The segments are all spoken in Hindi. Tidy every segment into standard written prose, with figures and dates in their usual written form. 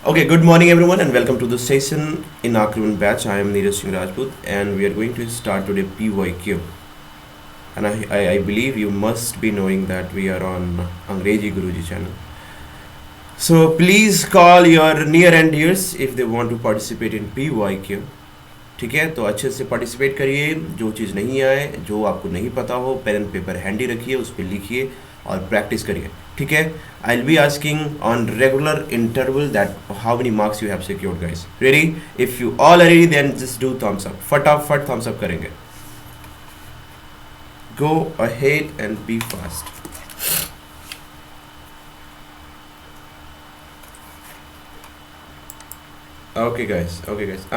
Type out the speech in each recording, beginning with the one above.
Okay, good morning everyone and welcome to the session in Akriman batch. I am Neeraj Singh Rajput and we are going to start today PYQ. And I believe you must be knowing that we are on Angreji Guruji channel. So please call your near and dears if they want to participate in PYQ. ठीक है, तो अच्छे से पार्टिसिपेट करिए. जो चीज़ नहीं आए, जो आपको नहीं पता हो, पेन एंड पेपर हैंडी रखिए, उस पर लिखिए और प्रैक्टिस करिए. ठीक है, I will be asking on regular interval that how many marks you have secured guys. Ready? If you all are ready then just do thumbs up. फटाफट थम्स अप करेंगे. Go ahead and be fast. Okay guys,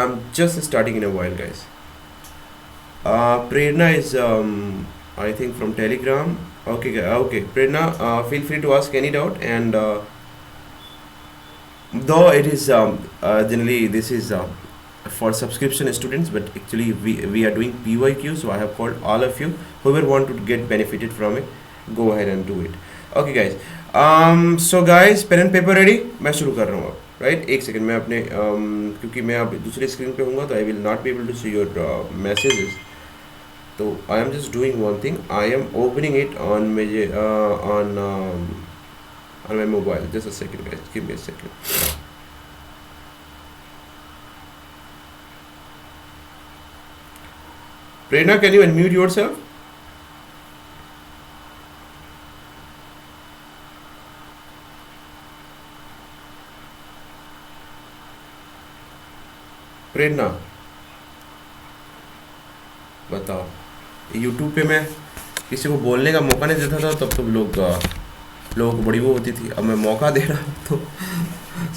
I'm just starting in a while guys. Prerna is I think from Telegram. Okay Prerna, feel free to ask any doubt. And though it is generally this is for subscription students, but actually we are doing PYQ, so I have called all of you whoever want to get benefited from it, go ahead and do it. Okay guys, so guys, pen and paper ready? मैं शुरू कर रहा हूँ अब. राइट, एक सेकेंड. मैं अपने क्योंकि मैं अब दूसरे स्क्रीन पे हूँगा तो I will not be able to see your messages. तो I am just doing one thing. I am opening it on मेरे on my mobile. Just a second guys, give me a second. Prerna, can you unmute yourself? Prerna बताओ. यूट्यूब पे मैं किसी को बोलने का मौका नहीं देता था तब तो लोगों को बड़ी वो होती थी. अब मैं मौका दे रहा हूँ तो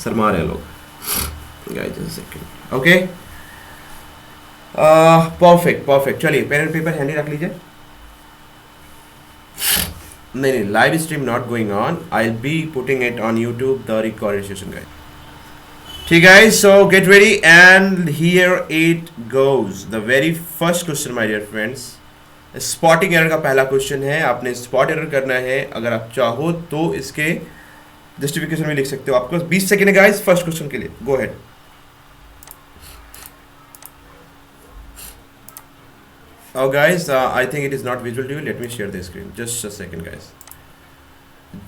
शर्मा रहे लोग. Guys just second. Okay, perfect. चलिए पेन एंड पेपर हैंडी रख लीजिए. नहीं, live stream not going on. I will be putting it on YouTube the recorded session guys. ठीक है, so get ready and here it goes. The very first question my dear friends, spotting error का पहला क्वेश्चन है. आपने स्पॉट एरर करना है. अगर आप चाहो तो इसके जस्टिफिकेशन में लिख सकते हो. आपको 20 सेकेंड है गाइस फर्स्ट क्वेश्चन के लिए. Go ahead. Oh guys, I think it is not visual to you. Let me share the screen. Just a second guys.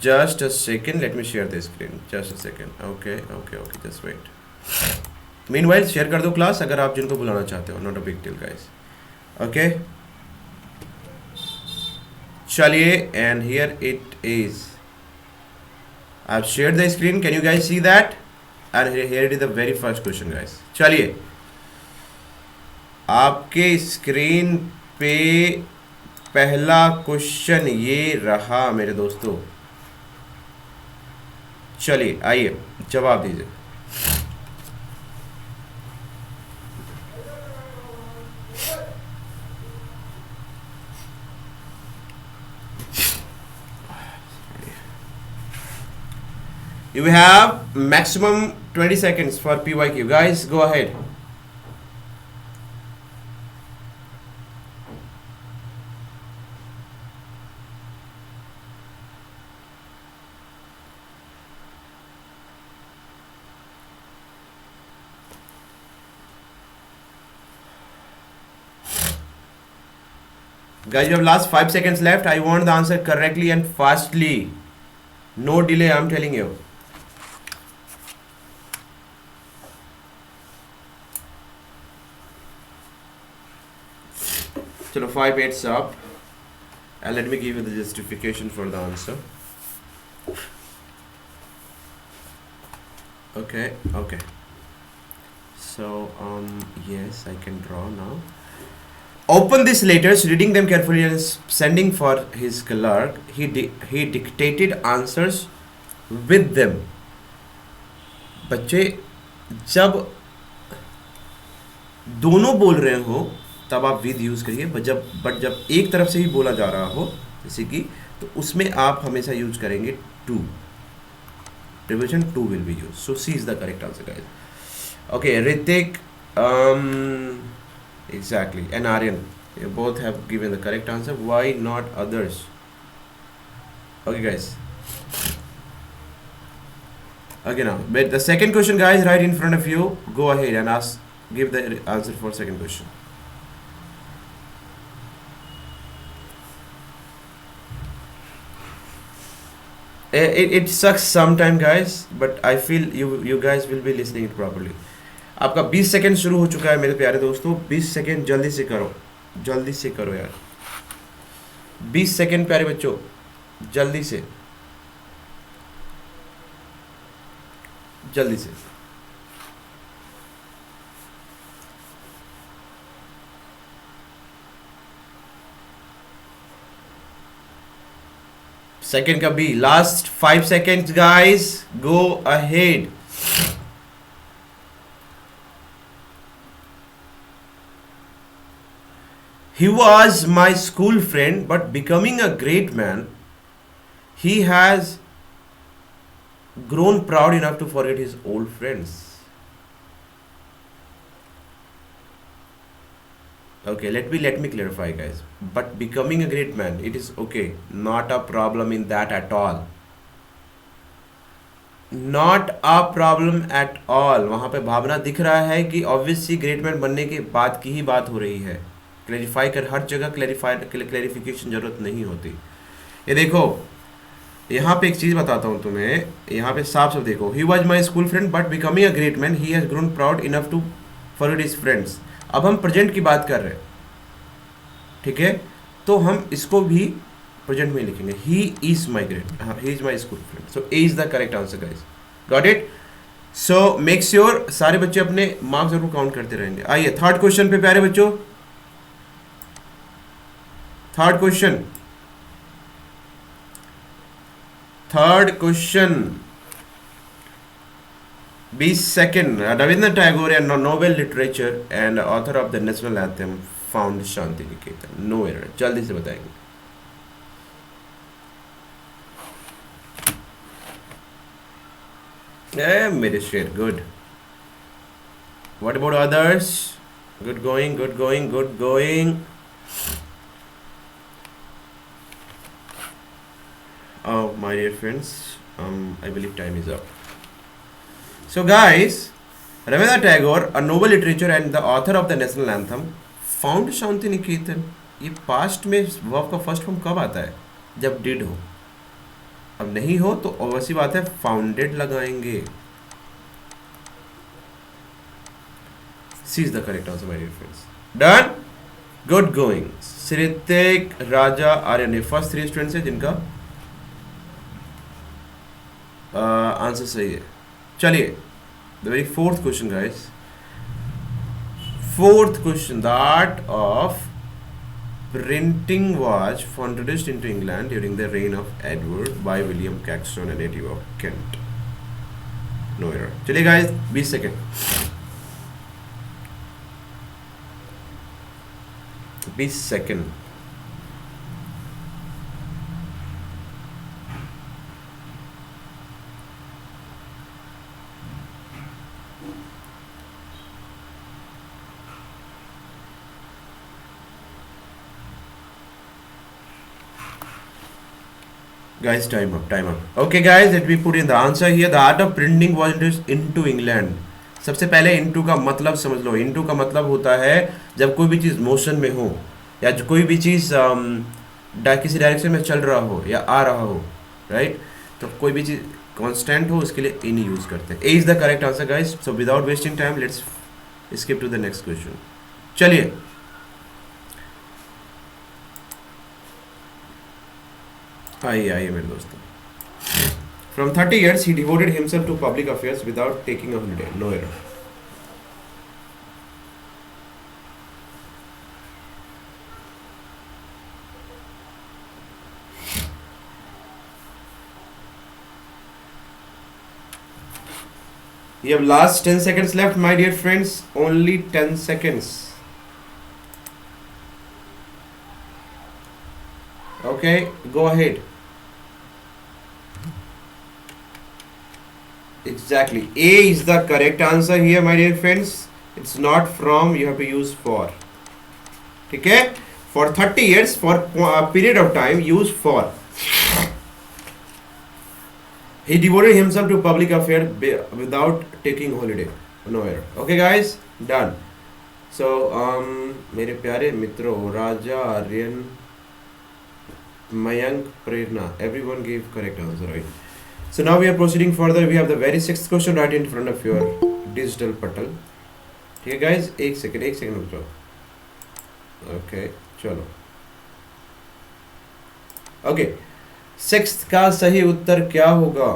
Just a second, let me share the screen. Just a second. Okay, just wait. Meanwhile share कर दो क्लास अगर आप जिनको बुलाना चाहते हो. Not a big deal guys. Okay, चलिए, and here it is. I've shared the screen. Can you guys see that? And here it is the very first question guys. चलिए, आपके स्क्रीन पे पहला क्वेश्चन ये रहा मेरे दोस्तों. चलिए आइए जवाब दीजिए. You have maximum 20 seconds for PYQ. Guys, go ahead. Guys, you have last 5 seconds left. I want the answer correctly and fastly. No delay, I'm telling you. Chalo, 5 8's up. And let me give you the justification for the answer. Okay. So, yes, I can draw now. Open these letters, reading them carefully and sending for his clerk. He dictated answers with them. बच्चे जब दोनों बोल रहे हो तब आप विद यूज़ करिए. बट जब एक तरफ से ही बोला जा रहा हो जैसे कि, तो उसमें आप हमेशा यूज करेंगे to. Preposition to will be use. So C is the correct answer guys. Okay, Hrithik, exactly, and Aryan, you both have given the correct answer. Why not others? Okay guys, Okay, now, but the second question, guys, right in front of you. Go ahead and ask, give the answer for second question. It sucks sometime, guys, but I feel you guys will be listening it properly. आपका 20 सेकंड शुरू हो चुका है मेरे प्यारे दोस्तों. 20 सेकंड जल्दी से करो, जल्दी से करो यार. 20 सेकंड प्यारे बच्चों, जल्दी से, जल्दी से. सेकंड का B, last 5 seconds, guys, go ahead. He was my school friend, but becoming a great man, he has grown proud enough to forget his old friends. Okay, let me clarify, guys. But becoming a great man, it is okay, not a problem in that at all. Not a problem at all. वहाँ पे भावना दिख रहा है कि ऑब्वियसली ग्रेट मैन बनने के बाद की ही बात हो रही है. क्लैरिफाई कर, हर जगह क्लैरिफिकेशन जरूरत नहीं होती. ये देखो, यहाँ पे एक चीज़ बताता हूँ तुम्हें. यहाँ पे साफ साफ देखो, he was my school friend but becoming a great man he has grown proud enough to forget his friends. अब हम प्रेजेंट की बात कर रहे हैं, ठीक है, तो हम इसको भी प्रेजेंट में लिखेंगे. ही इज माई ग्रेट, हाँ, he is my school friend. So A is the correct answer, guys. Got it. So make sure सारे बच्चे अपने मार्क्स जरूर काउंट करते रहेंगे. आइए थर्ड क्वेश्चन पे प्यारे बच्चों. Third question, third question. 20 second. Rabindranath Tagore and Nobel literature and author of the national anthem found Shantiniketan. No error. जल्दी से बताएंगे. मेरे शेर, good. What about others? Good going, good going, good going. Oh, my dear friends, I believe time is up. So, guys, Rabindranath Tagore, a Nobel literature and the author of the national anthem, found Shanti Niketan. ये पास्ट में वर्ब का फर्स्ट फॉर्म कब आता है? जब डिड हो. अब नहीं हो तो ऑब्वियसली बात है फाउंडेड लगाएंगे. C is the correct answer, my dear friends. Done. Good going. Shritik, Raja, Aryan, first 3 students हैं जिनका आंसर सही है. चलिए, the very fourth question, guys. Fourth question, the art of printing was introduced into England during the reign of Edward by William Caxton, a native of Kent. No error. चलिए guys, 20 second. 20 second. Guys, time up, time up. Okay, guys, let me put in the answer here. The art of printing was introduced into England. सबसे पहले into का मतलब समझ लो. into का मतलब होता है जब कोई भी चीज़ मोशन में हो या जो कोई भी चीज़ किसी डायरेक्शन में चल रहा हो या आ रहा हो, राइट? तो कोई भी चीज़ कांस्टेंट हो उसके लिए in यूज़ करते हैं. A is the correct answer, guys. So without wasting time, let's skip to the next question. चलिए, आइए मेरे दोस्तों. From 30 years, he devoted himself to public affairs without taking a holiday. No error. You have last 10 seconds left, my dear friends. Only 10 seconds. Okay, go ahead. Exactly. A is the correct answer here, my dear friends. It's not from, you have to use for. ठीक है? For 30 years, for a period of time, use for. He devoted himself to public affair without taking holiday. No error. Okay, guys, done. So, मेरे प्यारे मित्रों, राजा, Aryan, Mayank, Prerna, everyone gave correct answer, right? So now we are proceeding further. We have the very sixth question right in front of your digital patal. ठीक है guys, एक सेकंड रुक जाओ. Okay, चलो. Okay, सिक्स्थ का सही उत्तर क्या होगा?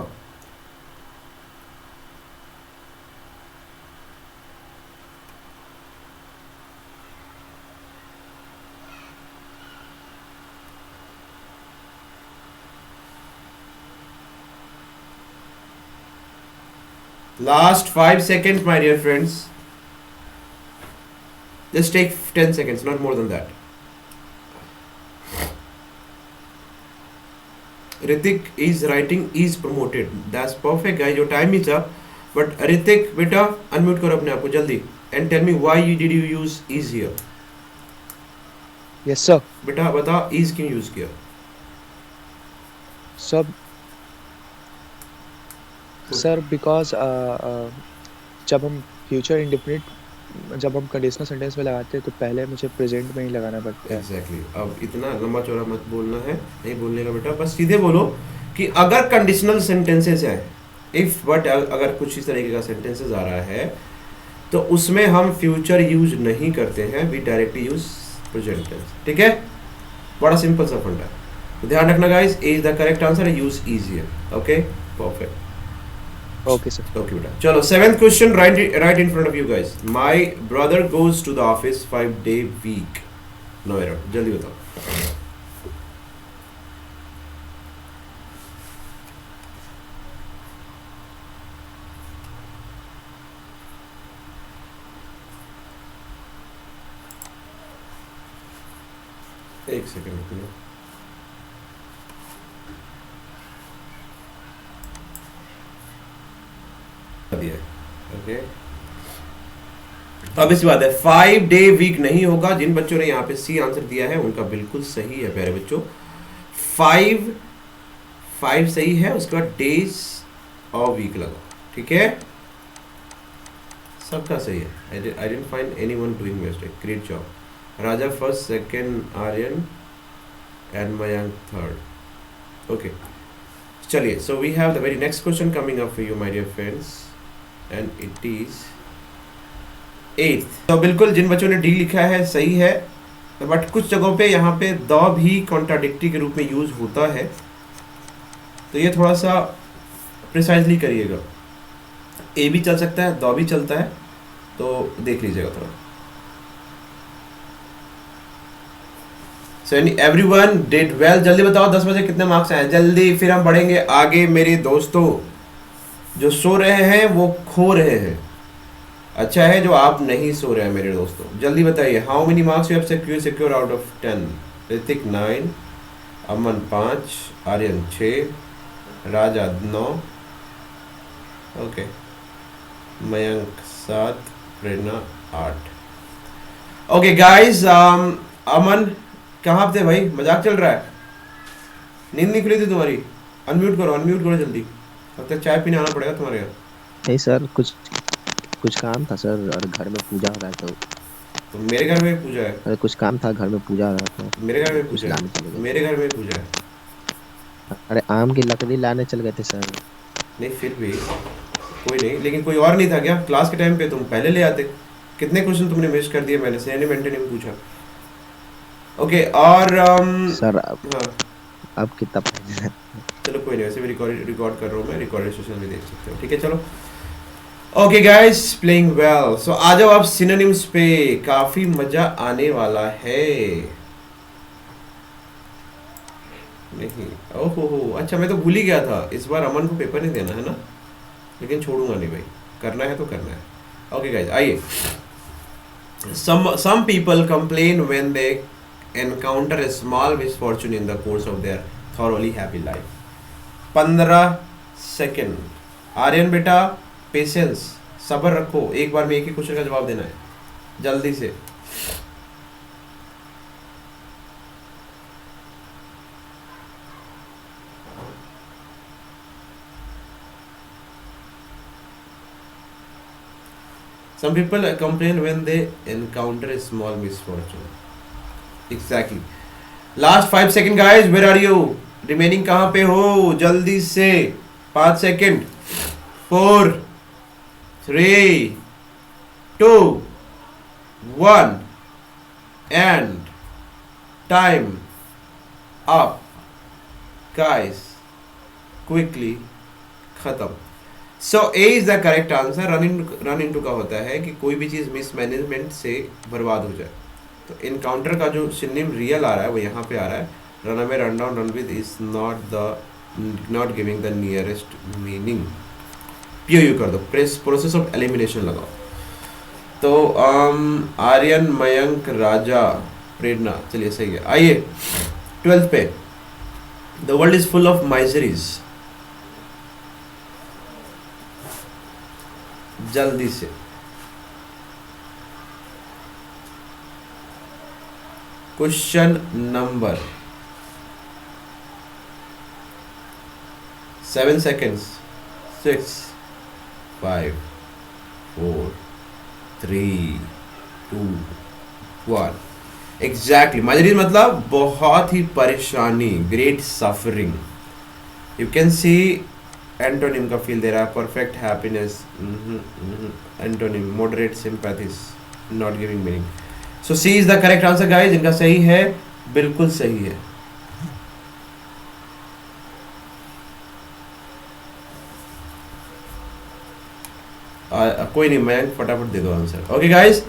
Last 5 seconds, my dear friends. Just take 10 seconds, not more than that. Ritik is writing is promoted. That's perfect, guys. Your time is up. But Ritik, beta, unmute करो अपने आप को जल्दी. And tell me why did you use is here? Yes, sir. बेटा बता is क्यों use किया? सर बिकॉज जब हम फ्यूचर इंडेफिनिट जब हम कंडीशनल सेंटेंस में लगाते हैं तो पहले मुझे प्रेजेंट में ही लगाना पड़ता है. Exactly. अब इतना लंबा चौड़ा मत बोलना है, नहीं बोलने का बेटा, बस सीधे बोलो कि अगर कंडीशनल सेंटेंसेस है, इफ बट अगर कुछ इस तरीके का सेंटेंसेस आ रहा है तो उसमें हम फ्यूचर यूज नहीं करते हैं, we directly use present tense. ठीक है, बड़ा सिंपल सा फंडा है, तो ध्यान रखना guys. Is the correct answer, use easier. Okay, perfect. Okay sir. Okay, बेटा. चलो, seventh question right in front of you guys. My brother goes to the office 5-day week. No error. जल्दी बताओ. एक सेकंड रुकिए. दिया है. ओके, अब इस बात है 5-day वीक नहीं होगा. जिन बच्चों ने यहाँ पे सी आंसर दिया है उनका बिल्कुल सही है प्यारे बच्चों. 5 सही है, उसके बाद डेज और वीक लगा. ठीक है, सबका सही है. I didn't find anyone doing mistake. Great job. Raja first, second Aryan and Mayank third. Okay, चलिए. So we have the very next question coming up for you my dear friends and it is 8th. तो बिल्कुल जिन बच्चों ने डी लिखा है सही है, बट कुछ जगहों पे यहाँ पे द भी कॉन्ट्राडिक्टरी के रूप में यूज होता है, तो ये थोड़ा सा प्रिसाइजली करिएगा. ए भी चल सकता है, द भी चलता है, तो देख लीजिएगा थोड़ा. So everyone did well. जल्दी बताओ 10 बजे कितने मार्क्स आए जल्दी, फिर हम बढ़ेंगे आगे. मेरे दोस्तों, जो सो रहे हैं वो खो रहे हैं. अच्छा है जो आप नहीं सो रहे हैं मेरे दोस्तों. जल्दी बताइए, how many marks you have secure out of 10? Hrithik 9, Aman 5, Aryan 6, Raja 9, okay, Mayank 7, Prerna 8. Okay guys, Aman कहाँ थे भाई? मजाक चल रहा है? नींद नहीं खुली थी तुम्हारी? अनम्यूट करो जल्दी, अब तक चाय पीने आना पड़ेगा तुम्हारे यहाँ. नहीं सर, कुछ काम था सर, और घर में पूजा हो रहा था. तो मेरे घर में पूजा है? अरे कुछ काम था, घर में पूजा हो रहा था. मेरे घर में कुछ पूजा लाने चले है? गए. मेरे घर में पूजा है. अरे आम की लकड़ी लाने चल गए थे सर. नहीं फिर भी कोई नहीं, लेकिन कोई और नहीं था क्या? क्लास के टाइम पे तुम पहले ले आते. कितने क्वेश्चन तुमने मिस कर दिए? मैंने सेने मेंटे नहीं पूछा. ओके, और सर हाँ, अब कितना चलो कोई नहीं, वैसे भी रिकॉर्ड कर रहा हूँ मैं, रिकॉर्डेड सेशन भी देख सकते हो. ठीक है, चलो. Okay guys, playing well. So आ जाओ आप सिनोनिम्स पे, काफी मजा आने वाला है. नहीं, ओहो, अच्छा मैं तो भूल ही गया था, इस बार अमन को पेपर नहीं देना है ना, लेकिन छोड़ूंगा नहीं भाई, करना है तो करना है. ओके गाइस, आइए. some people complain when they encounter a small misfortune in the course of their thoroughly happy life. 15 second. Aryan बेटा, पेशेंस, सब्र रखो, एक बार में एक ही क्वेश्चन का जवाब देना है जल्दी से. Some people complain when they encounter a small misfortune. Exactly. Last 5 seconds guys, where are you? Remaining कहाँ पे हो? जल्दी से 5 second. 4 3 2 1 and time up guys, quickly खत्म. So A is the correct answer. Run into का होता है कि कोई भी चीज़ मिसमैनेजमेंट से बर्बाद हो जाए. तो इनकाउंटर का जो सिनोनिम रियल आ रहा है वो यहाँ पे आ रहा है. Run away, run down, run with is not giving the nearest meaning. POU कर दो, प्रोसेस ऑफ एलिमिनेशन लगाओ. तो आर्यन, मयंक, राजा, प्रेरणा, चलिए सही है. आइए 12th पे. The world is full of miseries. जल्दी से question number 7 seconds. 6 5 4 3 2 1. Exactly. Miseries मतलब बहुत ही परेशानी, great suffering. You can see antonym का फील दे रहा है. Perfect happiness. Antonym moderate sympathies, not giving meaning. So C is the correct answer guys. इनका सही है, बिल्कुल सही है. कोई नहीं, मैं फटाफट दे दो आंसर. ओके गाइस,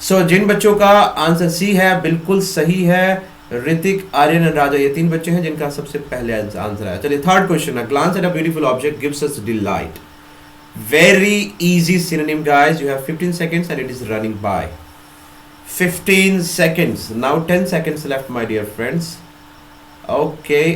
सो जिन बच्चों का आंसर सी है बिल्कुल सही है, ऋतिक, आर्यन एंड राजा, ये 3 बच्चे हैं जिनका सबसे पहले आंसर है. चलिए थर्ड क्वेश्चन है. Glance at a beautiful object gives us delight. Very easy synonym guys. You have 15 seconds and it is running by. 15 seconds. Now 10 seconds left my dear friends. Okay.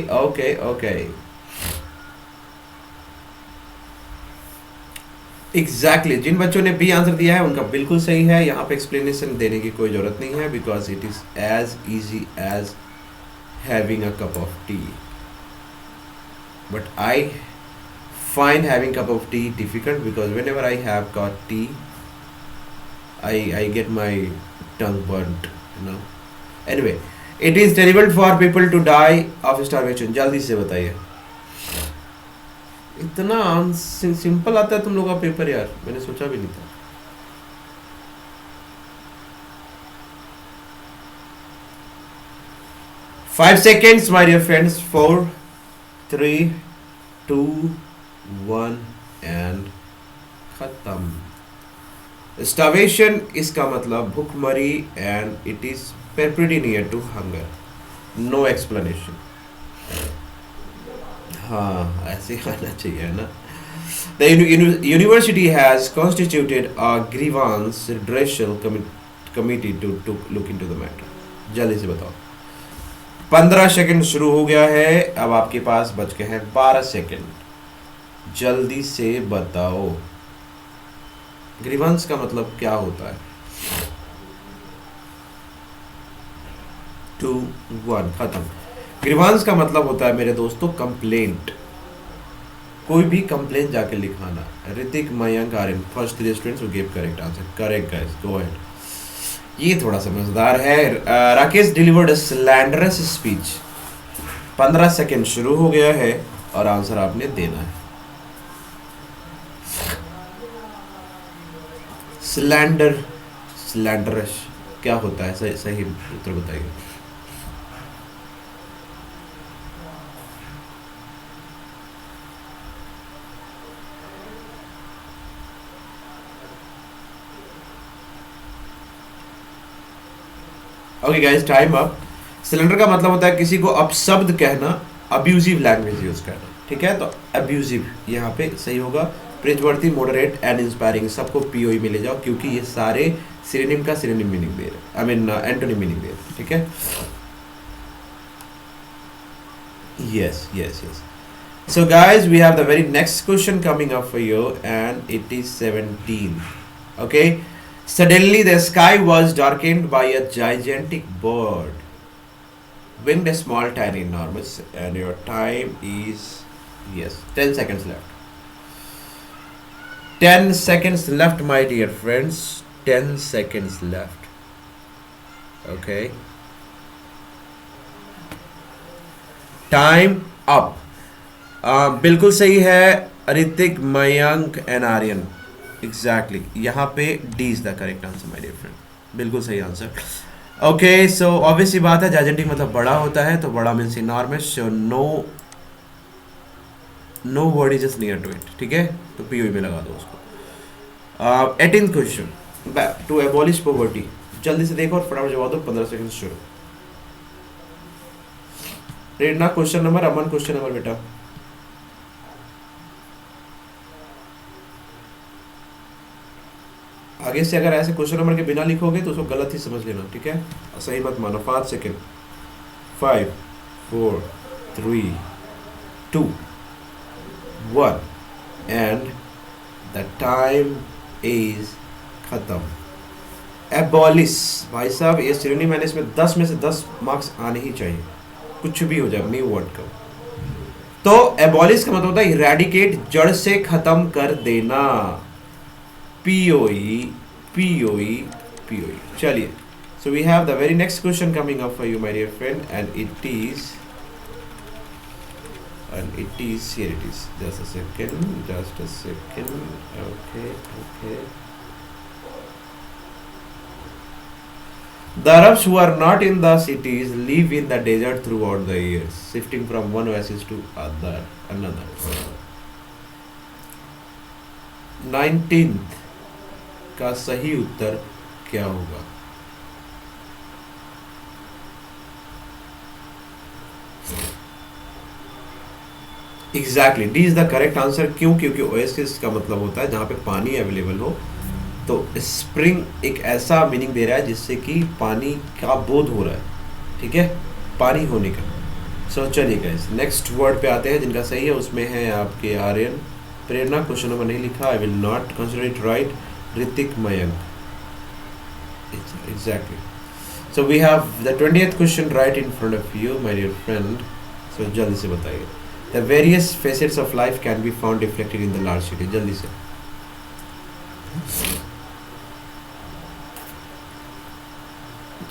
Exactly. जिन बच्चों ने बी आंसर दिया है उनका बिल्कुल सही है. यहाँ पे एक्सप्लेनेशन देने की कोई जरूरत नहीं है, because it is as easy as having a cup of tea. But I find having cup of tea difficult, because whenever I have got tea I get my tongue burnt, you know. Anyway, it is terrible for people to die of starvation. जल्दी से बताइए. इतना सिंपल आता है तुम लोग का पेपर यार, मैंने सोचा भी नहीं था. Five seconds, my dear friends. 4 3 2 1 and खत्म. Starvation इसका मतलब भूखमरी and it is pretty near to hunger. No explanation. हाँ ऐसे आना चाहिए ना. The university has constituted a grievance redressal committee to look into the matter. जल्दी से बताओ. 15 सेकंड शुरू हो गया है. अब आपके पास बच गए हैं 12 सेकंड. जल्दी से बताओ. ग्रीवांस का मतलब क्या होता है? 2 1 खत्म. ग्रीवांस का मतलब होता है मेरे दोस्तों कंप्लेंट. कोई भी कंप्लेंट जाके लिखाना. Hrithik, Mayank, Aryan, first 3 students who give correct answer. Correct guys, go ahead. ये थोड़ा समझदार है. Rakesh delivered a slanderous speech. 15 second शुरू हो गया है और आंसर आपने देना है. स्लैंडरस क्या होता है? सही उत्तर बताइए. Okay guys, time up. Cylinder का मतलब होता है किसी को अपशब्द कहना, अब्यूजिव लैंग्वेज यूज करना. ठीक है, तो अब्यूजिव यहाँ पे सही होगा. प्रेजवर्दी, मॉडरेट एंड इंस्पायरिंग सबको पीओई में ले जाओ, क्योंकि ये सारे सिनोनिम का सिनोनिम मीनिंग दे रहे हैं. आई मीन एंटोनिम मीनिंग दे रहे हैं. ठीक है, yes yes yes. So guys, we have the very next question coming up for you and it is 17. Okay, suddenly the sky was darkened by a gigantic bird, winged, small, tiny, enormous, and your time is, yes, 10 seconds left. 10 seconds left, my dear friends. 10 seconds left. Okay. Time up. बिल्कुल सही है ऋतिक, मयंक एंड आर्यन. एग्जैक्टली यहाँ पे D is the correct answer my dear friend. बिल्कुल सही आंसर. ओके सो ऑब्वियसली बात है जाइजेंटिक मतलब बड़ा होता है, तो बड़ा means enormous, so no word is just near to it. ठीक है, तो पीओई में लगा दो उसको. 18th question, to abolish poverty. जल्दी से देखो और फटाफट जवाब दो. 15 सेकंड शुरू. प्रेरणा क्वेश्चन नंबर, अमन क्वेश्चन नंबर बेटा. आगे से अगर ऐसे क्वेश्चन नंबर के बिना लिखोगे तो उसको गलत ही समझ लेना. ठीक है, सही मत मानो. 5 second. 5 4 3 2 1 and the time is खत्म. एबॉलिश भाई साहब, ये सिनोनिम मैंने इसमें 10 में से 10 मार्क्स आने ही चाहिए, कुछ भी हो जाए न्यू वर्ड का. तो एबॉलिश का मतलब होता है इरेडिकेट, जड़ से खत्म कर देना. POE POE POE. चलिए, so we have the very next question coming up for you my dear friend and it is here it is. Just a second. Okay. The Arabs who are not in the cities live in the desert throughout the years, shifting from one oasis to another. 19th का सही उत्तर क्या होगा? Exactly D is the correct answer. क्यों? क्योंकि ओएसिस का मतलब होता है जहाँ पे पानी अवेलेबल हो. तो स्प्रिंग एक ऐसा मीनिंग दे रहा है जिससे कि पानी का बोध हो रहा है. ठीक है, पानी होने का. सो चलिए गाइस, नेक्स्ट वर्ड पे आते हैं जिनका सही है. उसमें है आपके आर्यन. प्रेरणा क्वेश्चन नंबर नहीं लिखा, I will not consider it right. Hrithik, Mayank. Exactly. So we have the 20th question right in front of you my dear friend. So जल्दी से बताइए. The various facets of life can be found reflected in the large city. जल्दी से.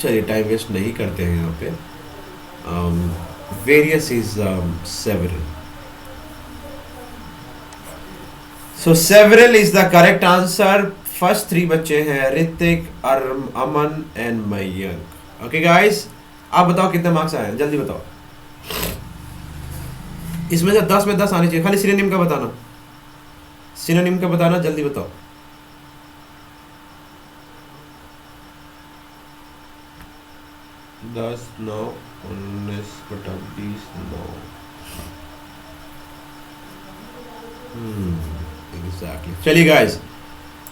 चलिए, टाइम वेस्ट नहीं करते हैं यहाँ पे. Various is several. So several is the correct answer. First 3 बच्चे हैं ऋतिक, अमन एंड मयंक. Okay guys, आप बताओ कितने मार्क्स आए हैं, जल्दी बताओ. इसमें से 10 में 10 आने चाहिए. खाली सिनोनिम का बताना, सिनोनिम का बताना, जल्दी बताओ. दस 9 19 बटा 20 9. एग्जैक्टली. चलिए guys,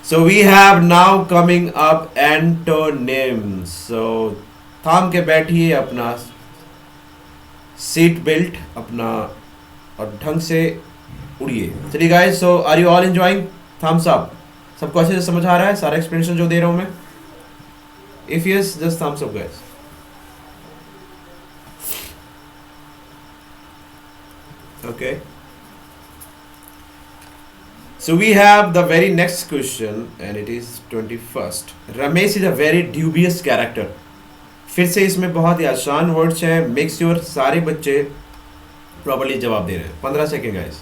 so we have now coming up antonyms. So थाम के बैठिए अपना सीट बेल्ट अपना और ढंग से उड़िए. चलिए guys, so are you all enjoying? Thumbs up. सबको अच्छे से समझ आ रहा है सारा एक्सप्लेनेशन जो दे रहा हूं मैं? If yes, just thumbs up guys. Okay. So we have the very next question and it is 21st. Ramesh is a very dubious character. फिर से इसमें बहुत ही आसान वर्ड्स हैं. मेक श्योर सारे बच्चे प्रॉपर्ली जवाब दे रहे हैं. 15 सेकेंड गाइस.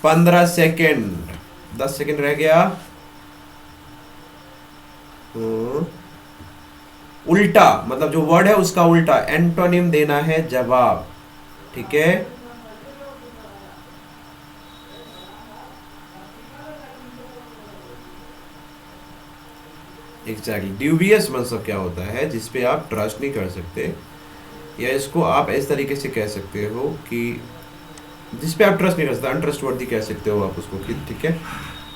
15 सेकेंड. 10 सेकेंड रह गया. उल्टा मतलब जो वर्ड है उसका उल्टा एंटोनिम देना है जवाब. ठीक है, एग्जैक्टली. ड्यूबियस मतलब क्या होता है? जिसपे आप ट्रस्ट नहीं कर सकते, या इसको आप इस तरीके से कह सकते हो कि जिसपे आप ट्रस्ट नहीं कर सकते, अनट्रस्टवर्दी कह सकते हो आप उसको. ठीक है.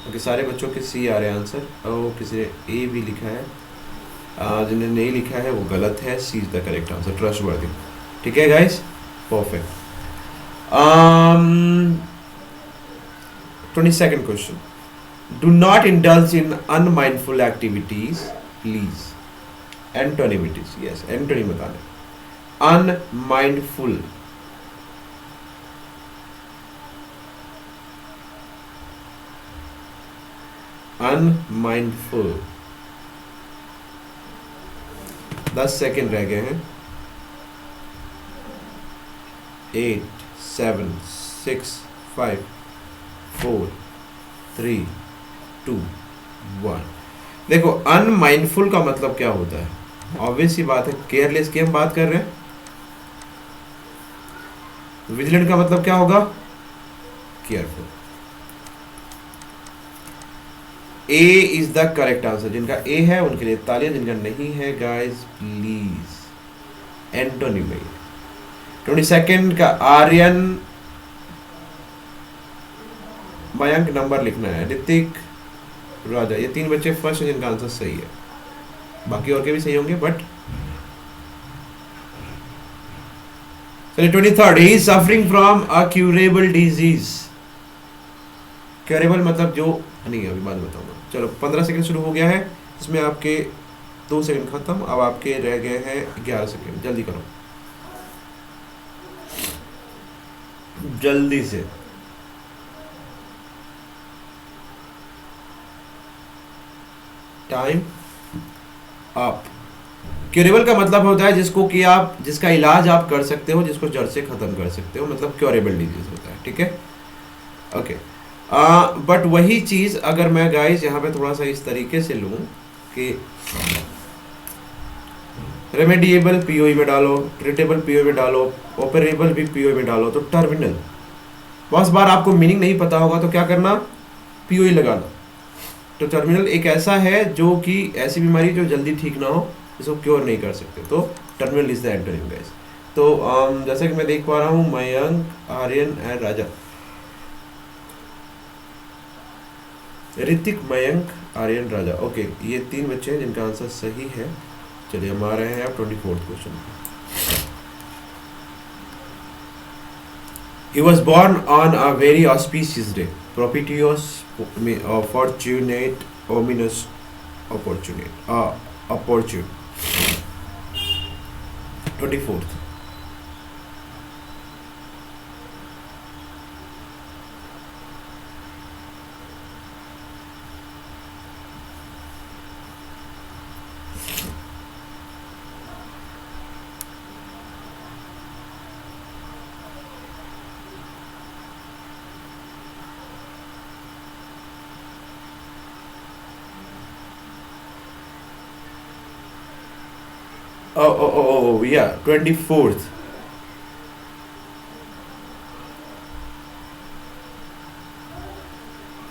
ओके, सारे बच्चों के सी आ रहे हैं आंसर. और किसी ने ए भी लिखा है, जिन्होंने नहीं लिखा है वो गलत है. C is the correct answer, trustworthy. ठीक है guys, perfect. 22nd question. Do not indulge in unmindful activities, please. Antonym it is. Yes, antonym बताना. Unmindful. अनमाइंडफुल। 10 सेकेंड रह गए हैं। 8 7 6 5 4 3 2 1। देखो अनमाइंडफुल का मतलब क्या होता है? ऑब्वियस सी बात है, केयरलेस की हम बात कर रहे हैं। विजिलेंट का मतलब क्या होगा? Careful. A is the correct answer. जिनका ए है उनके लिए तालियां, जिनका नहीं है गाइस प्लीज। एंटोनी भाई 22 का आर्यन मयंक नंबर लिखना है। ऋतिक राजा, ये 3 बच्चे फर्स्ट है जिनका आंसर सही है। बाकी और के भी सही होंगे बट चलिए 23rd he is suffering from a curable disease. Curable मतलब जो नहीं, अभी बाद में बताऊंगा। चलो 15 सेकंड शुरू हो गया है, इसमें आपके 2 सेकंड खत्म। अब आपके रह गए हैं 11 सेकंड। जल्दी करो, जल्दी से। Time up. क्यूरेबल का मतलब होता है जिसको कि आप, जिसका इलाज आप कर सकते हो, जिसको जड़ से खत्म कर सकते हो, मतलब क्यूरेबल डिजीज होता है। ठीक है, ओके। बट वही चीज अगर मैं गाइस यहाँ पे थोड़ा सा इस तरीके से लूं कि रेमेडिएबल पीओई में डालो, ट्रीटेबल पीओई में डालो, ऑपरेबल भी पीओई में डालो, तो टर्मिनल। बहुत बार आपको मीनिंग नहीं पता होगा तो क्या करना, पीओई लगाना। तो टर्मिनल एक ऐसा है जो कि ऐसी बीमारी जो जल्दी ठीक ना हो, इसको क्योर नहीं कर सकते, तो terminal is the antonym guys. तो जैसा कि मैं देख पा रहा हूँ मयंक, आर्यन एंड राजा। ऋतिक, मयंक, आर्यन, राजा। ओके, ये 3 बच्चे हैं जिनका आंसर सही है। चलिए हम आ रहे हैं अब 24th question. He was born on a very auspicious day, propitious, fortunate, ominous, opportune. 24th. Oh, yeah, 24th.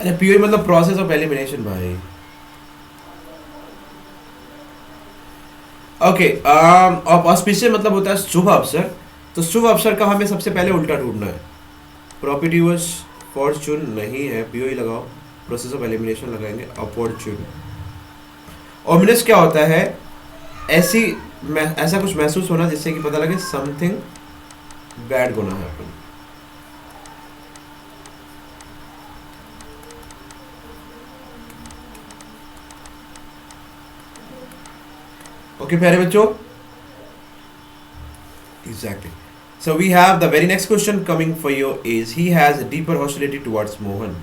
अरे पीओई मतलब प्रोसेस ऑफ एलिमिनेशन भाई। ओके, ऑस्पिशियस मतलब होता है शुभ अवसर। तो शुभ अवसर का हमें सबसे पहले उल्टा ढूंढना है। प्रॉपर्टीवस फॉर्चून नहीं है, पीओई लगाओ। प्रोसेस ऑफ एलिमिनेशन लगाएंगे, अपॉर्चून। ओमिनस क्या होता है? ऐसा कुछ महसूस होना जिससे कि पता लगे something bad gonna happen. Okay प्यारे बच्चों, exactly. So we have the very next question coming for you is he has a deeper hostility towards Mohan.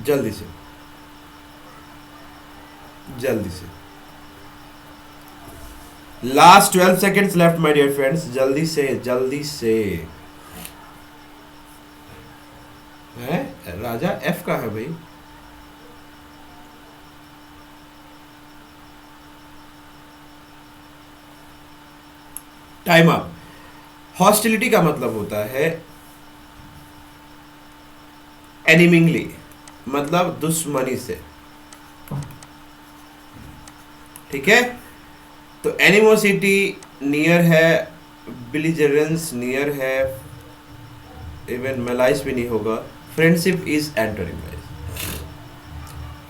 जल्दी से, जल्दी से। Last 12 seconds left my dear friends. जल्दी से, जल्दी से। है राजा एफ का है भाई। Time up. हॉस्टिलिटी का मतलब होता है एनिमिंगली, मतलब दुश्मनी से। ठीक है, तो एनिमोसिटी नियर है, बिलीजरेंस नियर है, इवन मेलाइस भी नहीं होगा। Friendship is antonym guys.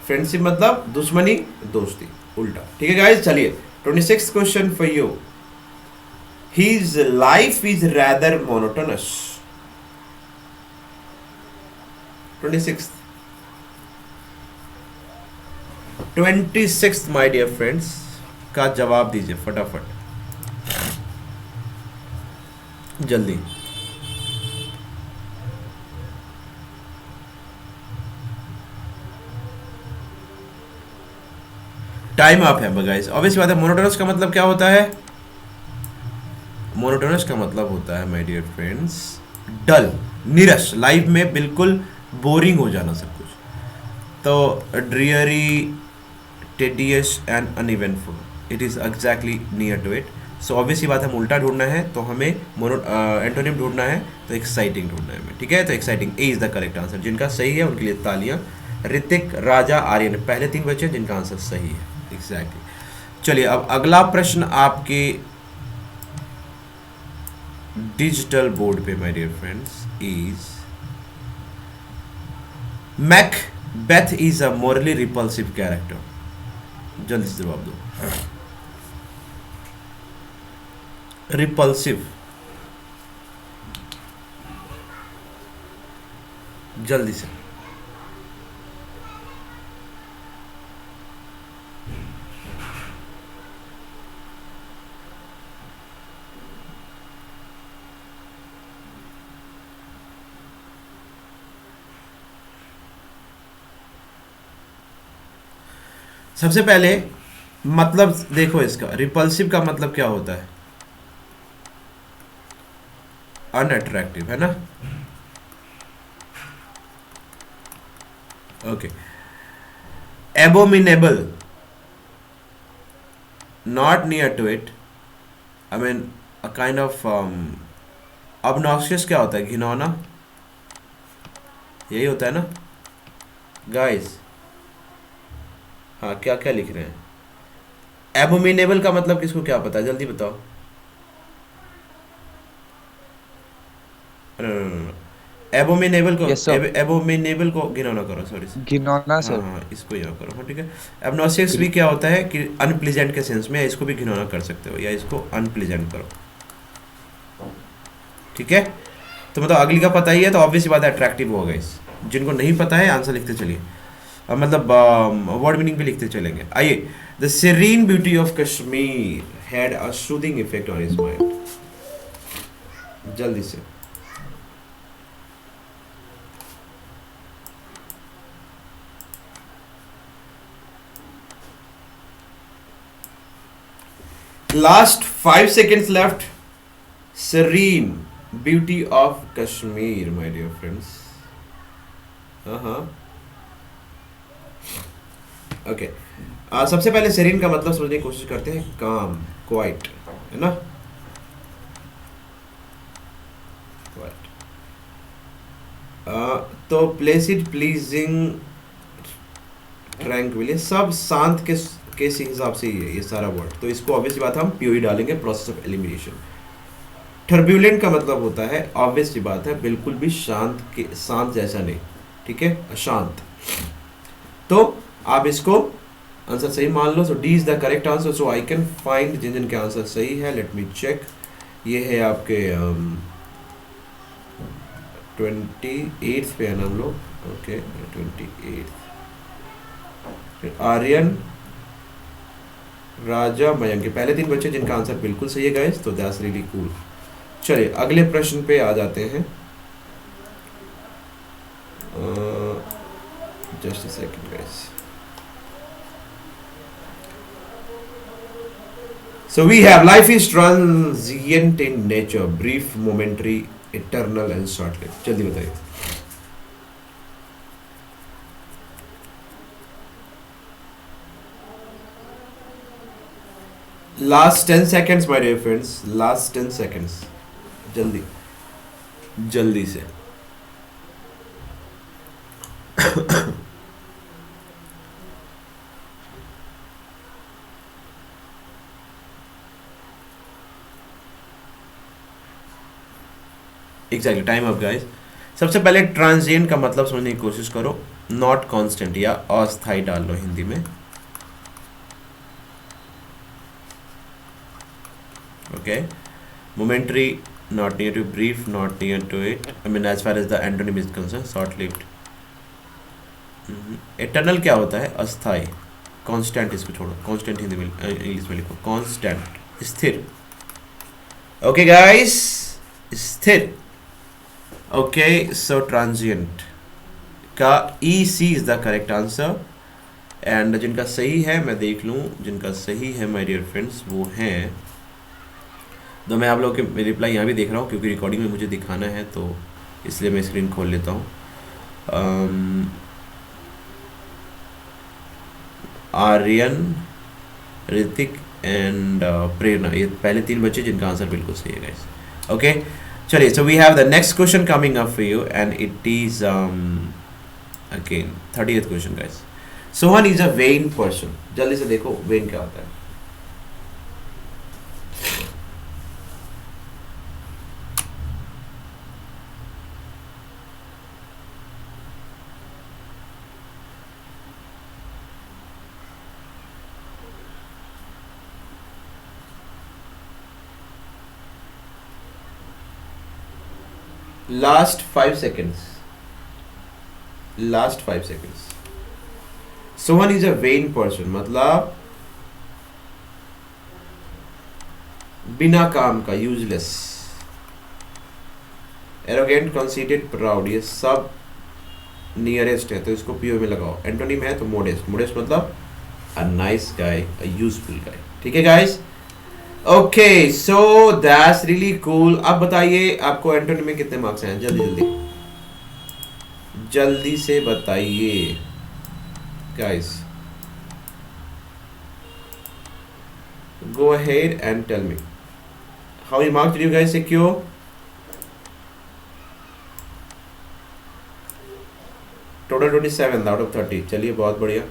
Friendship मतलब दुश्मनी, दोस्ती, उल्टा। ठीक है गाइस, चलिए 26th question for you. His life is rather monotonous. 26th. 26th my dear friends का जवाब दीजिए फटाफट, जल्दी। टाइम अप है गाइस। ऑब्वियसली बात है, मोनोटोनस का मतलब क्या होता है? मोनोटोनस का मतलब होता है माय डियर फ्रेंड्स डल, नीरस, लाइफ में बिल्कुल बोरिंग हो जाना सब कुछ। तो dreary, tedious and uneventful, it is exactly near to it. So obviously बात है, हम उल्टा ढूंढना है तो हमें एंटोनिम ढूंढना है, तो एक्साइटिंग ढूंढना है हमें, ठीक है। तो exciting A is the correct answer. जिनका सही है उनके लिए तालियां। ऋतिक, राजा, आर्यन, पहले 3 बच्चे जिनका आंसर सही है एग्जैक्टली। चलिए अब अगला प्रश्न आपके डिजिटल बोर्ड पे my dear friends is Macbeth is a morally repulsive character. जल्दी से जवाब दो। रिपल्सिव, जल्दी से। सबसे पहले मतलब देखो, इसका रिपल्सिव का मतलब क्या होता है? अनअट्रैक्टिव, है ना? Okay. Abominable, not near to it, I mean a kind of obnoxious क्या होता है? घिनौना, यही होता है ना गाइस? हाँ, क्या क्या लिख रहे हैं? एबोमिनेबल का मतलब किसको क्या पता है? जल्दी बताओ। एबोमिनेबल को यस सर। एबोमिनेबल को घिनौना करो, सॉरी। घिनौना हाँ सर। हाँ, इसको यहाँ करो, हाँ ठीक है। एबनॉसियस भी क्या होता है कि अनप्लीजेंट के सेंस में, इसको भी घिनौना कर सकते हो, या इसको अनप्लीजेंट करो, ठीक है। तो मतलब अगली का पता ही है तो ऑब्वियसली बात है अट्रैक्टिव होगा इस। जिनको नहीं पता है आंसर लिखते चलिए, मतलब वर्ड मीनिंग भी लिखते चलेंगे। आइए, the serine beauty of Kashmir had a soothing effect on his mind. जल्दी से। Last 5 seconds left. Serene beauty of Kashmir, my dear friends. Okay. सबसे पहले सेरीन का मतलब समझने की कोशिश करते हैं। काम, क्वाइट, है ना? क्वाइट। तो प्लेसिड, प्लीजिंग, ट्रैंक्विल, सब शांत के हिसाब से ही है ये सारा वर्ड। तो इसको ऑब्वियसली बात हम पीओई डालेंगे, प्रोसेस ऑफ एलिमिनेशन। टर्ब्यूलेंट का मतलब होता है, ऑब्वियसली बात है, बिल्कुल भी शांत जैसा नहीं, ठीक है, अशांत। तो आप इसको आंसर सही मान लो। So D is the correct answer. So I can find जिन जिन के आंसर सही है, लेट मी चेक। ये है आपके 28 पे है ना हम लोग, ओके 28। आर्यन, राजा, मयंक के पहले 3 बच्चे जिनका आंसर बिल्कुल सही है गाइस, तो दैट्स रियली कूल। चलिए अगले प्रश्न पे आ जाते हैं। Just a second guys. So we have life is transient in nature, brief, momentary, eternal and short-lived. जल्दी बताइए। Last 10 seconds, my dear friends. Last 10 seconds. जल्दी, जल्दी से। Exactly, time up guys. सबसे पहले ट्रांजिएंट का मतलब समझने की कोशिश करो। नॉट कांस्टेंट या अस्थायी डाल लो हिंदी में, okay. Momentary, not near to, brief, not near to it, I mean as far as the antonym is concern, short lived. Eternal क्या होता है? अस्थायी। कांस्टेंट इसको छोड़ो, कांस्टेंट हिंदी में इंग्लिश में लिखो, कांस्टेंट, स्थिर। ओके गाइस, स्थिर। ओके, सो ट्रांजिएंट का ई C is the correct answer. And जिनका सही है मैं देख लूँ, जिनका सही है माय डियर फ्रेंड्स वो हैं, तो मैं आप लोगों के रिप्लाई यहाँ भी देख रहा हूँ क्योंकि रिकॉर्डिंग में मुझे दिखाना है, तो इसलिए मैं स्क्रीन खोल लेता हूँ। आर्यन, ऋतिक एंड प्रेरणा, ये पहले 3 बच्चे जिनका आंसर बिल्कुल सही है गाइस। ओके चलिए, so we have the next question coming up for you and it is again 30th question guys. Sohan is a vain person. जल्दी से देखो वेन क्या होता है। Last 5 seconds. Last 5 seconds. Sohan is a vain person मतलब बिना काम का, यूजलेस, एरोगेंट, कॉन्सीटेड, प्राउड, ये सब नियरेस्ट है तो इसको पीओ में लगाओ। एंटोनिम है तो मोडेस्ट। मोडेस्ट मतलब a nice guy, a useful गाय। ठीक है guys, okay so that's really cool. अब बताइए आपको एंटोनिम में कितने मार्क्स हैं, जल्दी जल्दी जल्दी से बताइए guys, go ahead and tell me how many marks did you guys secure? Total 27 out of 30। चलिए बहुत बढ़िया।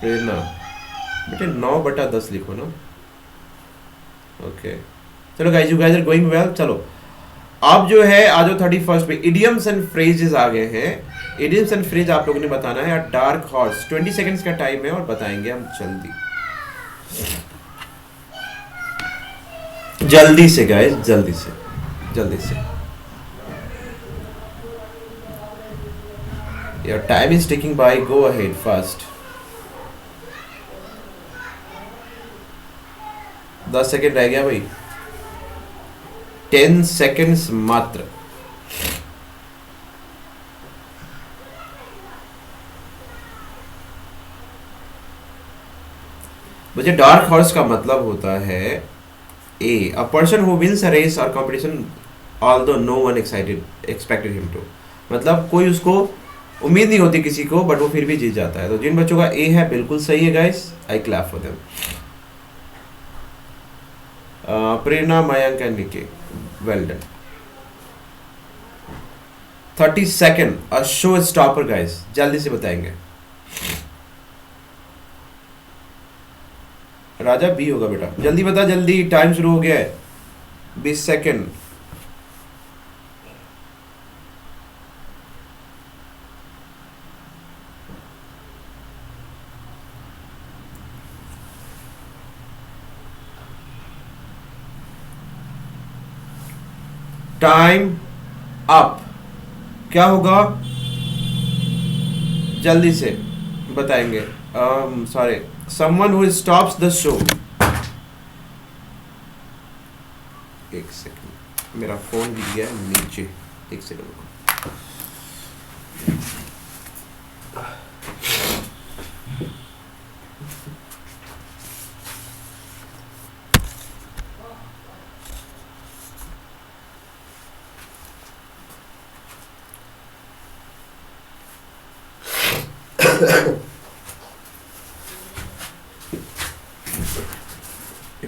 प्रेरणा बेटे 9/10 लिखो ना। ओके चलो guys, you guys are going well. चलो अब जो है आज 31st पे इडियम्स एंड फ्रेजेस आ गए हैं। इडियम्स एंड फ्रेज आप लोगों ने बताना है। डार्क हॉर्स 20 सेकंड्स का टाइम है और बताएंगे हम जल्दी जल्दी से गाइस, जल्दी से जल्दी से। Your time is ticking by, go ahead fast. 10 second रह गया भाई, 10 सेकंड्स मात्र। मुझे डार्क हॉर्स का मतलब होता है a, a person who wins a race और competition although no one expected him to. मतलब कोई उसको उम्मीद नहीं होती किसी को बट वो फिर भी जीत जाता है। तो जिन बच्चों का ए है बिल्कुल सही है guys, I clap for them. Prerna, Mayank and निके, well done. 30 second, a show stopper guys, जल्दी से बताएंगे। राजा बी होगा बेटा, जल्दी बता, जल्दी टाइम शुरू हो गया है। 20 सेकेंड। Time up. क्या होगा जल्दी से बताएंगे। Sorry, someone who stops the show. एक सेकंड, मेरा फोन गिर गया है नीचे, एक सेकंड रुको।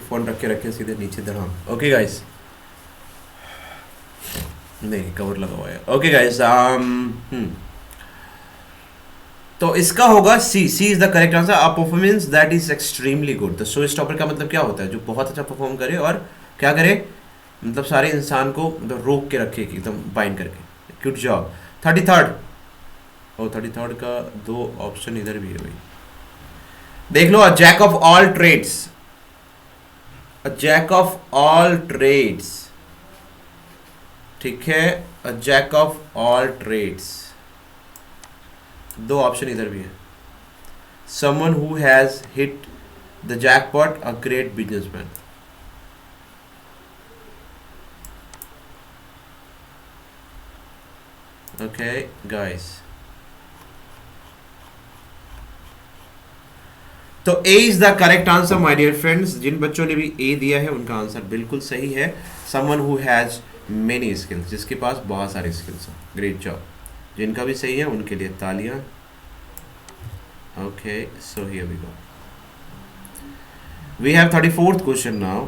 फोन रख के सीधे नीचे धराम। ओके गाइस, नहीं कवर लगा हुआ है। ओके गाइस, तो इसका होगा C. C is the correct answer. A performance that is extremely good. तो शो स्टॉपर का मतलब क्या होता है, जो बहुत अच्छा परफॉर्म करे और क्या करे, मतलब सारे इंसान को मतलब रोक के रखे एकदम बाइंड करके। Good job. 33rd, और 33rd का 2 ऑप्शन इधर भी है भाई, देख लो। A jack of all trades, a jack of all trades, ठीक है, a jack of all trades, 2 option इधर भी है। Someone who has hit the jackpot, a great businessman. Okay guys, तो A is the correct answer my dear friends. जिन बच्चों ने भी ए दिया है उनका आंसर बिल्कुल सही है। Someone who has many skills, जिसके पास बहुत सारे स्किल्स हैं। Great job. जिनका भी सही है उनके लिए तालियां। Okay, so here we go. We have 34th question now.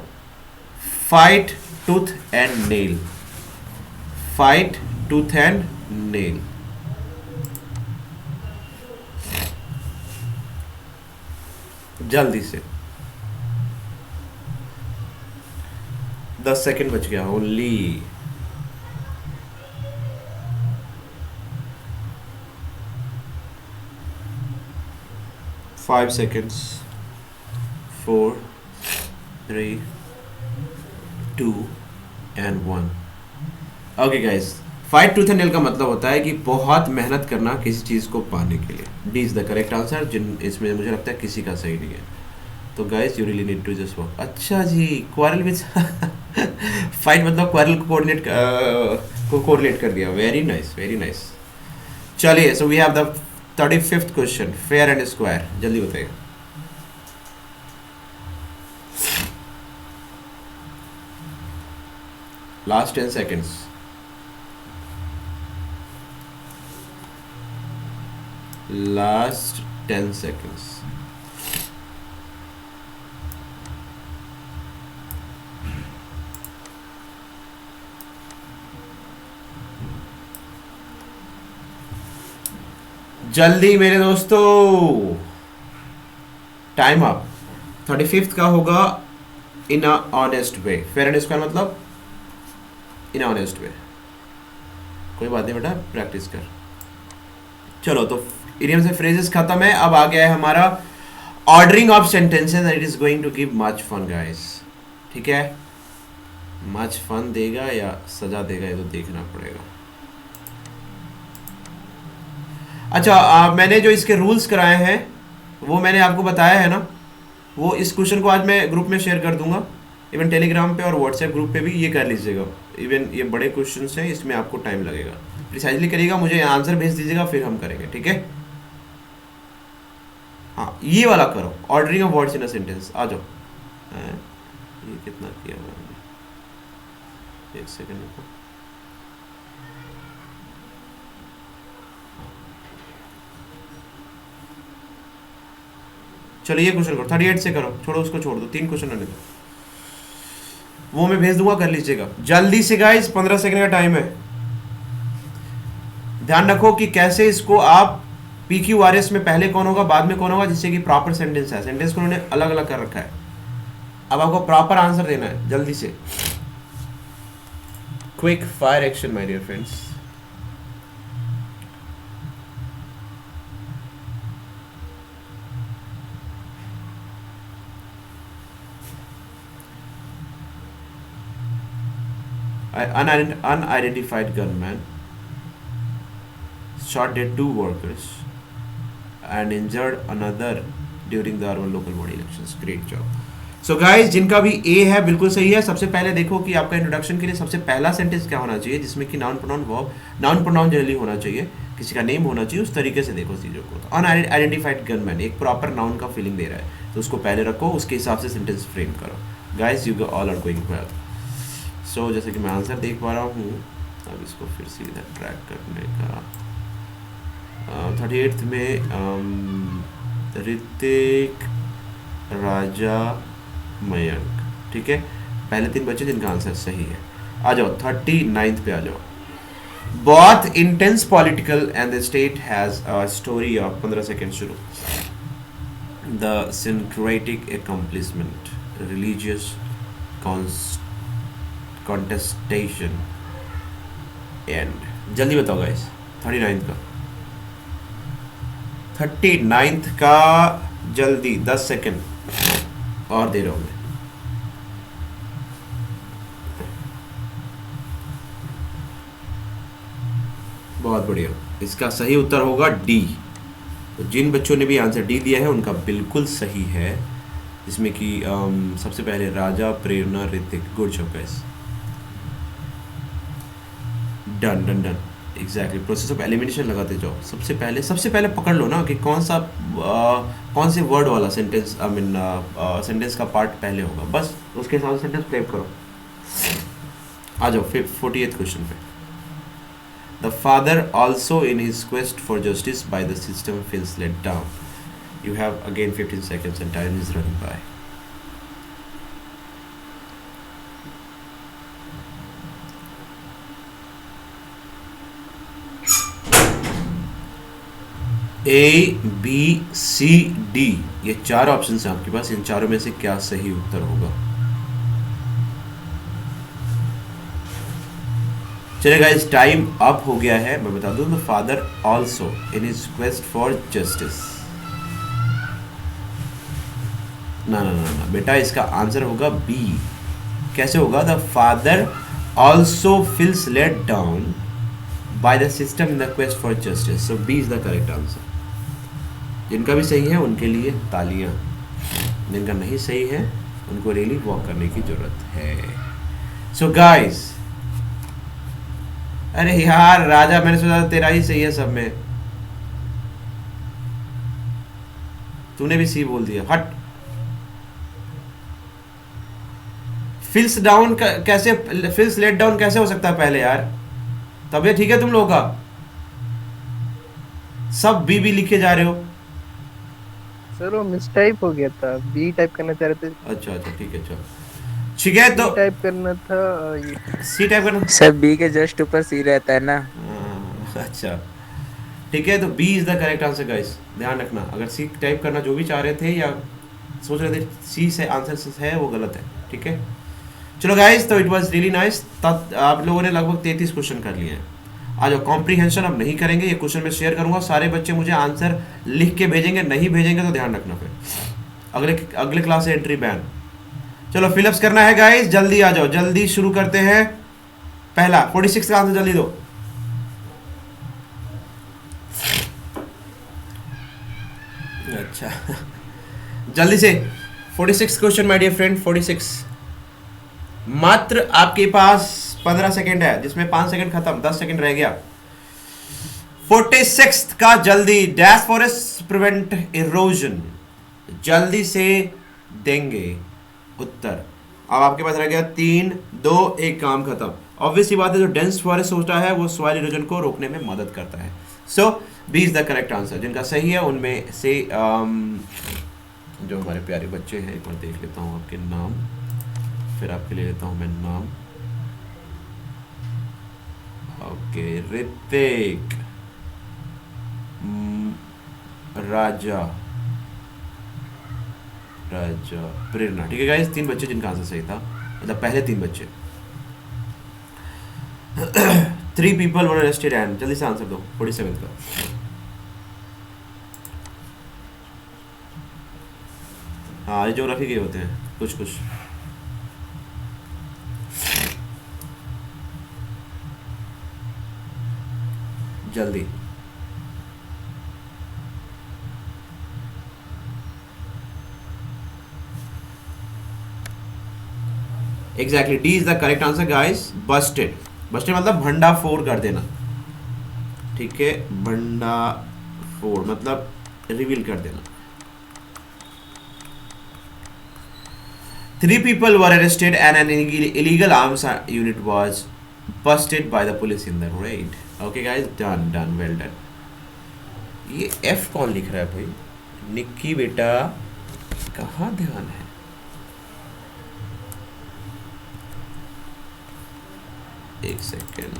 Fight tooth and nail. Fight tooth and nail. जल्दी से, 10 सेकेंड बच गया only. Five seconds. 4, 3, 2 and 1। Okay guys, fight tooth and nail का मतलब होता है कि बहुत मेहनत करना किसी चीज़ को पाने के लिए। D is the correct answer. जिन इसमें मुझे लगता है किसी का सही नहीं है, तो guys you really need to just work. अच्छा जी, क्वारल विद फाइट मतलब क्वारल को कोरिलेट कर दिया। Very nice, very nice. चलिए, so we have the 35th question, fair and square. जल्दी बताइए। Last 10 seconds। Last 10 seconds। जल्दी मेरे दोस्तों, टाइम अप। 35th का होगा in a honest way. Fair and square मतलब इन ऑनेस्ट वे। कोई बात नहीं बेटा, प्रैक्टिस कर। चलो, तो इडियम से फ्रेजेस खत्म है। अब आ गया है हमारा ordering of sentences and it is going to give much fun guys. ठीक है, मच फन देगा या सजा देगा ये तो देखना पड़ेगा। अच्छा, मैंने जो इसके रूल्स कराए हैं वो मैंने आपको बताया है ना। वो इस क्वेश्चन को आज मैं ग्रुप में शेयर कर दूंगा, इवन टेलीग्राम पे और व्हाट्सएप ग्रुप पे भी। ये कर लीजिएगा। इवन ये बड़े क्वेश्चंस हैं, इसमें आपको टाइम लगेगा। प्रिसाइजली करिएगा, मुझे आंसर भेज दीजिएगा, फिर हम करेंगे। ठीक है, हाँ ये वाला करो, ordering of words in a sentence. आ जाओ। ये कितना किया मैंने, एक सेकेंड रुको। चलो ये क्वेश्चन करो, 38 से करो। छोड़ो उसको, छोड़ दो, 3 क्वेश्चन रहने दो। वो मैं भेज दूंगा, कर लीजिएगा जल्दी से गाइस। 15 सेकंड का टाइम है। ध्यान रखो कि कैसे इसको आप PQRS में पहले कौन होगा बाद में कौन होगा, जिससे कि प्रॉपर सेंटेंस है। सेंटेंस को उन्होंने अलग अलग कर रखा है। अब आपको प्रॉपर आंसर देना है जल्दी से। Quick fire action my dear friends. Unidentified gunman shot dead 2 workers and injured another during the urban local body elections. Great job. So guys, जिनका भी A है बिल्कुल सही है। सबसे पहले देखो कि आपका इंट्रोडक्शन के लिए सबसे पहला सेंटेंस क्या होना चाहिए, जिसमें कि noun pronoun verb, noun pronoun generally होना चाहिए, किसी का नेम होना चाहिए। उस तरीके से देखो चीज़ों को। तो अनआइडेंटिफाइड गनमैन एक प्रॉपर नाउन का फीलिंग दे रहा है, तो उसको पहले रखो, उसके हिसाब से सेंटेंस फ्रेम करो। Guys you all are going well. So जैसे कि मैं आंसर देख पा रहा हूँ, अब इसको फिर सीधा ट्रैक करने का। 38th में ऋतिक, राजा, मयंक। ठीक है, पहले 3 बच्चे जिनका आंसर सही है। आ जाओ 39th पे आ जाओ। बहुत intense political and the state has a story of 15 second शुरू। The syncretic accomplishment, religious contestation and. जल्दी बताओ गाइस, 39th का जल्दी, 10 सेकेंड और दे रहा हूं मैं। बहुत बढ़िया, इसका सही उत्तर होगा डी। तो जिन बच्चों ने भी आंसर डी दिया है उनका बिल्कुल सही है, जिसमें कि सबसे पहले Raja, Prerna, Hrithik. Good job guys, done done done. Exactly, process of elimination लगाते जाओ। सबसे पहले पकड़ लो ना कि कौन से वर्ड वाला सेंटेंस, आई मीन सेंटेंस का पार्ट पहले होगा, बस उसके हिसाब से सेंटेंस फ्रेम करो। आ जाओ फिर 48th क्वेश्चन पे। The father also in his quest for justice by the system feels let down. You have again 15 seconds and time is running by. A, B, C, D, ये 4 ऑप्शन हैं आपके पास। इन चारों में से क्या सही उत्तर होगा? चलिए गाइस, टाइम अप हो गया है। मैं बता दूं, the father also in his quest for justice. ना बेटा, इसका आंसर होगा बी। कैसे होगा? The father also feels let down by the system in the quest for justice. So B is the correct answer. जिनका भी सही है उनके लिए तालियां, जिनका नहीं सही है उनको रियली वॉक करने की जरूरत है। सो गाइस, अरे यार राजा, मैंने सोचा तेरा ही सही है सब में, तूने भी सी बोल दिया। हट। फिल्स डाउन कैसे, फिल्स लेट डाउन कैसे हो सकता है पहले यार? तबीयत ठीक है तुम लोगों का? सब बी बी लिखे जा रहे हो। सर वो मिसटाइप हो गया था, बी टाइप करना चाह रहे थे। अच्छा ठीक है, चलो ठीक है। तो टाइप करना था, ये सी टाइप करना। सर बी के जस्ट ऊपर सी रहता है ना। अच्छा ठीक है, तो B is the correct answer guys. ध्यान रखना, अगर सी टाइप करना जो भी चाह रहे थे या सोच रहे थे सी से आंसर है, वो गलत है। ठीक है, चलो गाइस, तो इट वाज रियली नाइस। आप लोगों ने लगभग 33 क्वेश्चन कर लिए हैं। आज कॉम्प्रीहेंशन अब नहीं करेंगे, ये क्वेश्चन मैं शेयर करूंगा, सारे बच्चे मुझे आंसर लिख के भेजेंगे, नहीं भेजेंगे तो ध्यान रखना फिर अगले क्लास से एंट्री बैन। चलो फिलअप्स करना है गाइस, जल्दी आ जाओ, जल्दी शुरू करते हैं। पहला 46 का आंसर जल्दी दो। अच्छा जल्दी से 46 क्वेश्चन माय डियर फ्रेंड, 46। मात्र आपके पास 15 सेकेंड है, जिसमें 5 सेकेंड खत्म, 10 सेकेंड रह गया। 46 का जल्दी। डैश फॉरेस्ट प्रिवेंट इरोजन, जल्दी से देंगे उत्तर। अब आपके पास रह गया 3, 2, 1, काम खत्म। ऑब्वियसली बात है, जो डेंस फॉरेस्ट होता है वो सॉइल इरोजन को रोकने में मदद करता है। So B is the correct answer. जिनका सही है उनमें से जो हमारे प्यारे बच्चे हैं, एक बार देख लेता हूँ आपके नाम, फिर आपके ले लेता हूँ मैं नाम। ओके, ऋतिक, राजा, प्रेरणा। ठीक है गाइस, 3 बच्चे जिनका आंसर सही था, मतलब पहले 3 बच्चे। 3 people were arrested and जल्दी से आंसर दो 47 का। हाँ, ये ज्योग्राफी के होते हैं कुछ। जल्दी। Exactly, D is the correct answer guys. Busted मतलब भंडा फोड़ कर देना। ठीक है, भंडा फोड़ मतलब रिवील कर देना। 3 people were arrested and an illegal arms unit was busted by the police in the raid. Okay guys, done, well done. ये F कौन लिख रहा है भाई? निक्की बेटा, कहाँ ध्यान है? एक सेकेंड।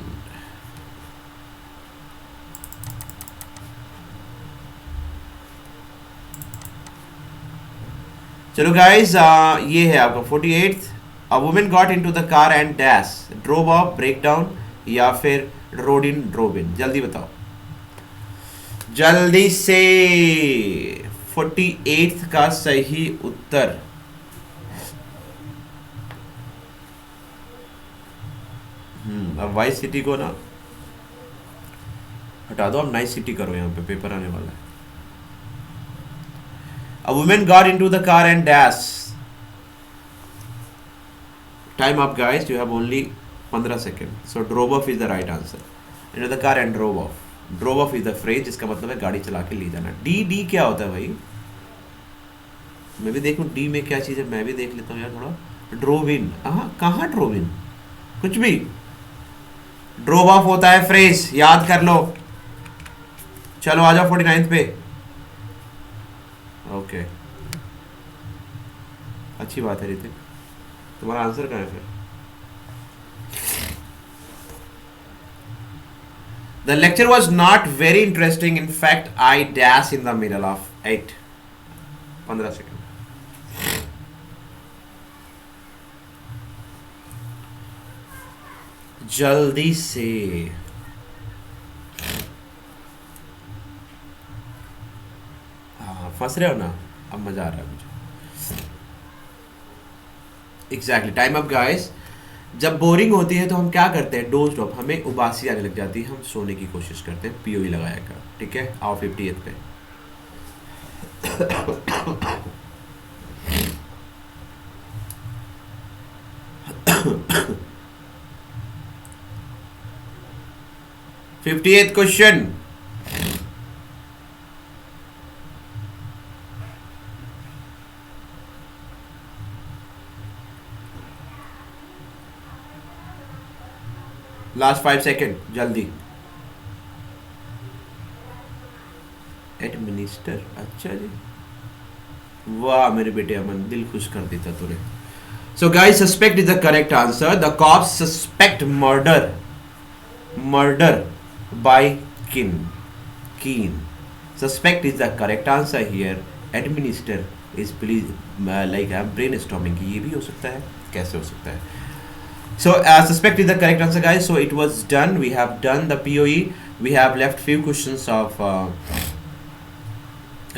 चलो गाइस, ये है आपका 48th। A women got into the car and dash, drove off, break down, या फिर रोड इन, ड्रोव इन। जल्दी बताओ, जल्दी से। 48th का सही उत्तर अब वाइस सिटी को ना हटा दो, अब नाइस सिटी करो, यहाँ पे पेपर आने वाला है। A woman got into the car and dash. Time up guys, you have only 15 seconds. So drove off is the right answer. In the car and drove of. Drove of is the phrase जिसका मतलब है गाड़ी चला के ले जाना। डी डी क्या होता है भाई? मैं भी देखूं डी में क्या चीज़ है, मैं भी देख लेता हूँ यार थोड़ा। ड्रोव इन, कहाँ ड्रोव इन? कुछ भी। ड्रोव ऑफ होता है फ्रेज, याद कर लो। चलो आ जाओ 49th पे। ओके अच्छी बात है ऋतिक, तुम्हारा आंसर कहाँ है फिर? The lecture was not very interesting. In fact, I dash in the middle of 8. 15 second. जल्दी से। हाँ फंस रहे हो ना, अब मजा आ रहा है मुझे। Exactly time up guys. जब बोरिंग होती है तो हम क्या करते हैं? डोज ड्रॉप, हमें उबासी आने लग जाती है, हम सोने की कोशिश करते हैं। पीओई लगाया कर, ठीक है? आओ 50th पे। Fifty question. लास्ट 5 सेकेंड जल्दी। एडमिनिस्टर, अच्छा जी, वाह मेरे बेटे अमन, दिल खुश कर देता तूने। So guys, suspect is the correct answer. The cops suspect murder by kin. Suspect is the correct answer here. Administer is please like I am brainstorming, ये भी हो सकता है, कैसे हो सकता है? So suspect is the correct answer guys. So it was done. We have done the POE. We have left few questions of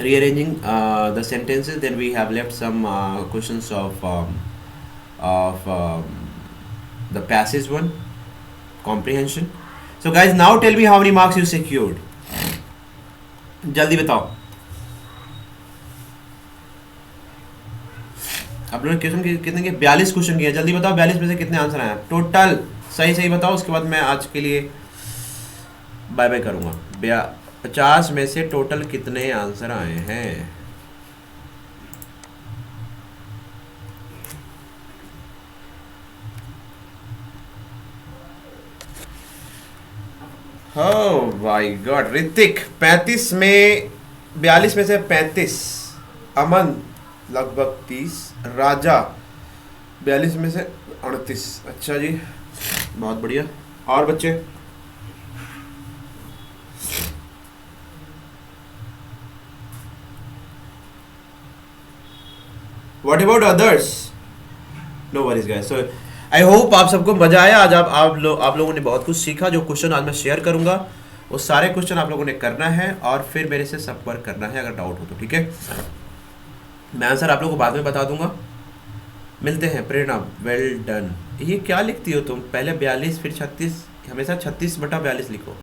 rearranging the sentences. Then we have left some questions of the passage one, comprehension. So guys, now tell me how many marks you secured. जल्दी बताओ। आप लोगों ने क्वेश्चन कितने के? 42 क्वेश्चन किए। जल्दी बताओ 42 में से कितने आंसर आए टोटल? सही बताओ, उसके बाद मैं आज के लिए बाय बाय करूंगा। 50 में से टोटल कितने आंसर आए हैं? Oh my God. ऋतिक 35 में, 42 में से 35। अमन लगभग 30। राजा 42 में से 38। अच्छा जी, बहुत बढ़िया। और बच्चे? What about others? No worries guys. So I hope आप सबको मजा आया। आज आप लोगों ने बहुत कुछ सीखा। जो क्वेश्चन आज मैं शेयर करूंगा वो सारे क्वेश्चन आप लोगों ने करना है और फिर मेरे से संपर्क करना है अगर डाउट हो तो, ठीक है? मैं आंसर आप लोगों को बाद में बता दूंगा। मिलते हैं। प्रेरणा, वेल डन। ये क्या लिखती हो तुम? पहले 42 फिर 36, हमेशा 36/42 लिखो।